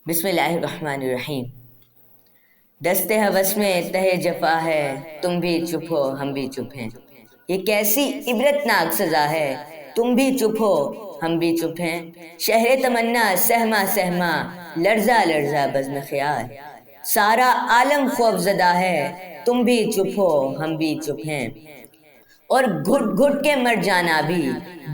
बिस्मिल्लाहिर्रहमानिर्रहीम। दस्ते हवस में तहे जफा है, तुम भी चुप हो हम भी चुप हैं। ये कैसी इबरतनाक सजा है, तुम भी चुप हो हम भी चुप हैं। शहरे तमन्ना सहमा सहमा, लर्जा लर्जा बज़्म ख़याल, सारा आलम खौफज़दा है, तुम भी चुप हो हम भी चुप हैं। और घुट घुट के मर जाना भी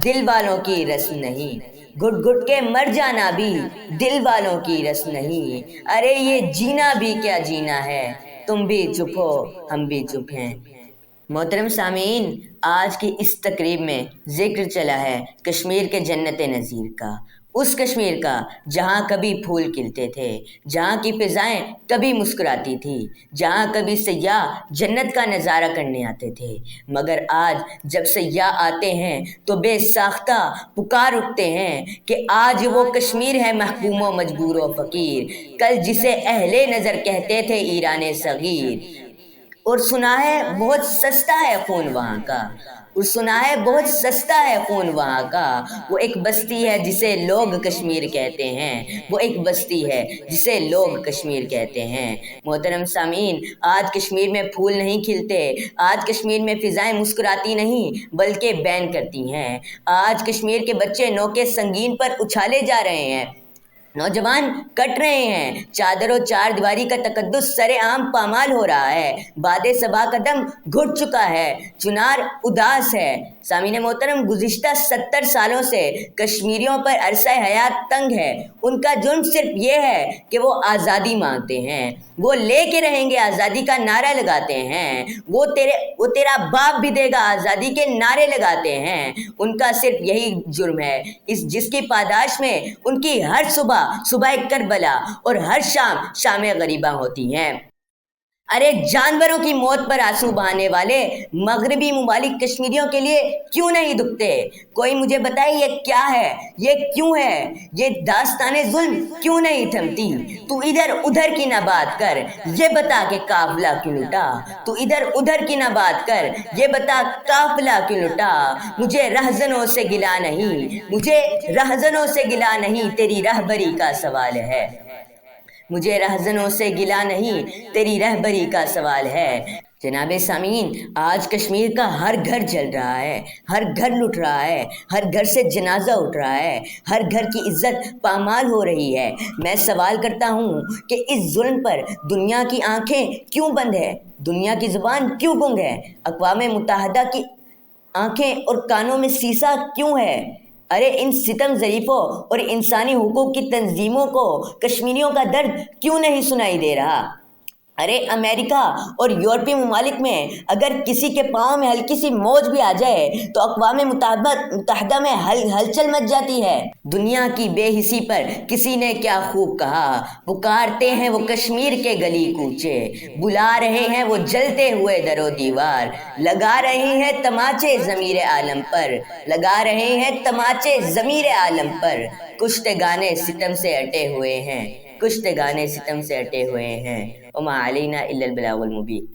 दिल वालों की रस्म नहीं, घुट घुट के मर जाना भी दिल वालों की रस्म नहीं। अरे ये जीना भी क्या जीना है, तुम भी चुप हो हम भी चुप हैं। मोहतरम सामीन, आज की इस तकरीब में जिक्र चला है कश्मीर के जन्नत नज़ीर का, उस कश्मीर का जहाँ कभी फूल खिलते थे, जहाँ की फ़िज़ाएँ कभी मुस्कुराती थी, जहाँ कभी सयाह जन्नत का नज़ारा करने आते थे। मगर आज जब सयाह आते हैं तो बेसाख्ता पुकार उठते हैं कि आज वो कश्मीर है महकूम व मजबूर व फ़कीर, कल जिसे अहले नज़र कहते थे ईरान सगीर। और सुना है बहुत सस्ता है खून वहाँ का, और सुना है बहुत सस्ता है खून वहाँ का। वो एक बस्ती है जिसे लोग कश्मीर कहते हैं, वो एक बस्ती है जिसे लोग कश्मीर कहते हैं। मोहतरम सामीन, आज कश्मीर में फूल नहीं खिलते, आज कश्मीर में फ़िज़ाएँ मुस्कुराती नहीं बल्कि बैन करती हैं। आज कश्मीर के बच्चे नौके संगीन पर उछाले जा रहे हैं, नौजवान कट रहे हैं, चादरों चार दीवारी का तकद्दुस सरे आम पामाल हो रहा है, बादे सबा कदम घुट चुका है, चुनार उदास है। सामीन मोहतरम, गुज़िश्ता 70 सालों से कश्मीरियों पर अरसा हयात तंग है। उनका जुर्म सिर्फ ये है कि वो आज़ादी मांगते हैं, वो लेके रहेंगे आज़ादी का नारा लगाते हैं, वो तेरा बाप भी देगा आज़ादी के नारे लगाते हैं। उनका सिर्फ यही जुर्म है, जिसकी पादाश में उनकी हर सुबह करबला और हर शाम शाम गरीबा होती हैं। अरे जानवरों की मौत पर आंसू बहाने वाले मगरबी मुमालिक कश्मीरियों के लिए क्यों नहीं दुखते? कोई मुझे बताए ये क्या है, ये क्यों है, ये दास्ताने जुल्म क्यों नहीं थमती? तू इधर उधर की ना बात कर, ये बता के काफिला क्यों लुटा? तू इधर उधर की ना बात कर, ये बता काफिला क्यों लुटा? मुझे रहजनों से गिला नहीं, मुझे रहजनों से गिला नहीं, तेरी रहबरी का सवाल है। मुझे रहजनों से गिला नहीं, तेरी रहबरी का सवाल है। जनाबे सामीन, आज कश्मीर का हर घर जल रहा है, हर घर लुट रहा है, हर घर से जनाजा उठ रहा है, हर घर की इज्जत पामाल हो रही है। मैं सवाल करता हूँ कि इस जुल्म पर दुनिया की आंखें क्यों बंद है, दुनिया की ज़ुबान क्यों गुंग है, अक़वाम मुत्तहिदा की आंखें और कानों में सीसा क्यों है? अरे इन सितम ज़रीफ़ों और इंसानी हुकूक की तंजीमों को कश्मीरियों का दर्द क्यों नहीं सुनाई दे रहा? अरे अमेरिका और यूरोपीय ममालिक में अगर किसी के पाँव में हल्की सी मौज भी आ जाए तो अक़वाम मुत्तहिदा में हलचल मच जाती है। दुनिया की बेहिसी पर किसी ने क्या खूब कहा, पुकारते हैं वो कश्मीर के गली कूचे, बुला रहे हैं वो जलते हुए दरो दीवार, लगा रहे हैं तमाचे ज़मीर आलम पर, लगा रहे हैं तमाचे ज़मीर आलम पर। कुछ गाने सितम से अटे हुए हैं, कुछ गाने सितम से अटे हुए हैं। वमा अलैना इल्लल बलागुल मुबीन।